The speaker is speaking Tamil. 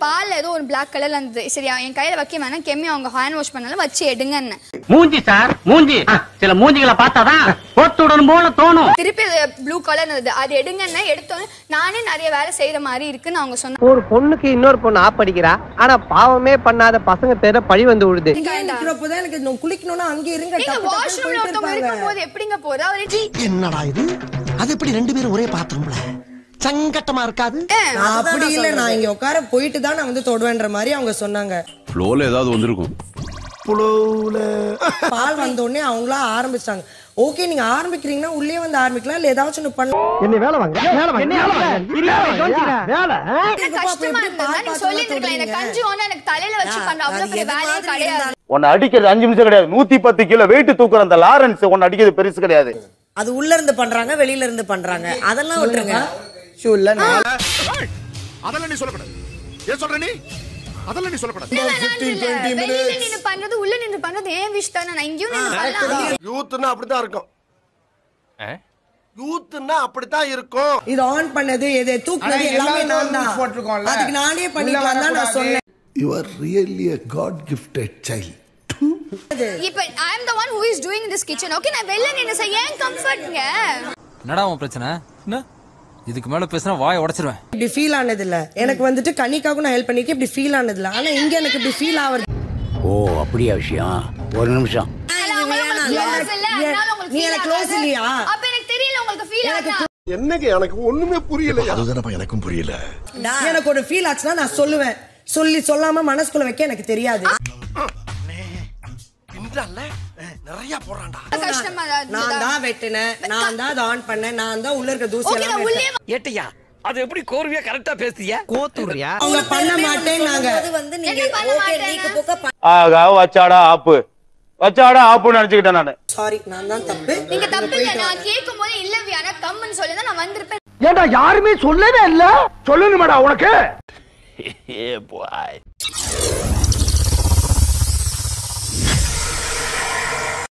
பால்ல ஏதோ ஒரு black கலர்ல இருந்தது. சரி என் கையில வைக்க வேணாம், கெம்மி அவங்க ஹேண்ட் வாஷ் பண்ணாலும் வச்சு எடுங்கன்னு. மூஞ்சி சார் மூஞ்சி, சில மூஞ்சிகளை பார்த்தாதான் போட்டு விடணும் போல தோணும். திருப்பி ப்ளூ கலர் இருந்தது, அது எடுங்கன்னா எடுத்தோன்னு நானே நிறைய வேலை செய்யற மாதிரி இருக்குன்னு அவங்க சொன்னாங்க. ஒரு பொண்ணுக்கு இன்னொரு பொண்ணு ஆப்படிக்கிறா, ஆனா பாவமே பண்ணாத பசங்க பேர பழி வந்து விடுது. எனக்கு குளிக்கணும்னா அங்க இருங்க. வாஷ்ரூம்ல ஒருத்தவங்க இருக்கும்போது எப்படிங்க போறா? என்னடா இது? அது எப்படி ரெண்டு பேரும் ஒரே பாத்திரம்ல சங்கட்டமா இருக்காது? அப்படி இல்ல, நான் இங்க உட்கார போயிட்டு தான் நான் வந்து தொடுவேன்ற மாதிரி அவங்க சொன்னாங்க. ஃப்ளோல ஏதாவது வந்திருக்கும். பால் வந்த உடனே அவங்களா ஆரம்பிச்சாங்க. ஓகே நீங்க ஆரம்பிக்கிறீங்கன்னா உள்ளே வந்து ஆரம்பிக்கலாம், இல்ல ஏதாச்சும் ஒண்ணு பண்ணலாம். என்ன வேலை வாங்க வேலை கஷ்டமா இருந்தா நீ சொல்லிருக்கலாம். எனக்கு கஞ்சி ஒண்ணு எனக்கு தலையில வச்சு பண்ற அவ்வளவு பெரிய வேலையே கிடையாது. உன்னை அடிக்கிறது 5 நிமிஷம் கிடையாது. 110 கிலோ வெயிட் தூக்குற அந்த லாரன்ஸ் உன்னை அடிக்கிறது பெருசு கிடையாது. அது உள்ள இருந்து பண்றாங்க, வெளியில இருந்து பண்றாங்க, அதெல்லாம் விட்டுருங்க. அதெல்லாம் நீ சொல்லக்கூடாது. ஏன் சொல்ற நீ? அதெல்லாம் நீ சொல்லக்கூடாது. வெளியில நின்னு பண்றது உள்ள நின்னு பண்றது ஏன் விஷ் தானே. நான் இங்கேயும் நின்னு பண்ணலாம். யூத்னா அப்படிதான் இருக்கும். யூத்னா அப்படிதான் இருக்கும். இது ஆன் பண்ணது, எதை தூக்குனது எல்லாமே நான் தான் போட்டுருக்கோம்ல. அதுக்கு நானே பண்ணிக்கலாம் தான் நான் சொன்னேன். You are really a God gifted child. இப்ப I am the one who is doing this kitchen. Okay, நான் வெளிய நின்னு செய்ய ஏன் கம்ஃபர்ட்ங்க? என்னடா உன் பிரச்சனை? என்ன இதுக்கு மேல பேசினா வாயை உடைச்சிருவேன். இப்படி ஃபீல் ஆனது இல்ல. எனக்கு வந்துட்டு கனிக்காக நான் ஹெல்ப் பண்ணிருக்கேன், இப்படி ஃபீல் ஆனது இல்ல. ஆனா இங்க எனக்கு இப்படி ஃபீல் ஆவறது. ஓ அப்படியே விஷயம். ஒரு நிமிஷம். நீ எனக்கு க்ளோஸ் இல்லையா? அப்ப எனக்கு தெரியல உங்களுக்கு ஃபீல் ஆகுதா? என்னங்க எனக்கு ஒண்ணுமே புரியல. அதுதானப்பா எனக்கும் புரியல. எனக்கு ஒரு ஃபீல் ஆச்சுன்னா நான் சொல்லுவேன். சொல்லாம மனசுக்குள்ள வைக்க எனக்கு தெரியாது. நிறைய போறான்டா. நான் தான் வெட்டினேன், நான் தான் ஆன் பண்ணேன், நான் தான் உள்ள இருக்க தூசி எல்லாம் ஏட்டையா அது எப்படி கோர்வையா கரெக்டா பேசுறியா? கோத்துறியா? அவங்க பண்ண மாட்டேன்னாங்க. வந்து நீங்க ஓகே நீங்க போக்க ஆகா வச்சாடா ஆப்புன்னு நினைச்சுக்கிட்டேன் நானு. சாரி, நான் தான் தப்பு. நீங்க தப்பு இல்ல. நான் கேக்கும்போது இல்ல வியானா கம்ன்னு சொல்லி தான் நான் வந்திருப்பேன். ஏண்டா யாருமே சொல்லவே இல்ல. சொல்லணுமாடா உனக்கு? ஏ பாய்.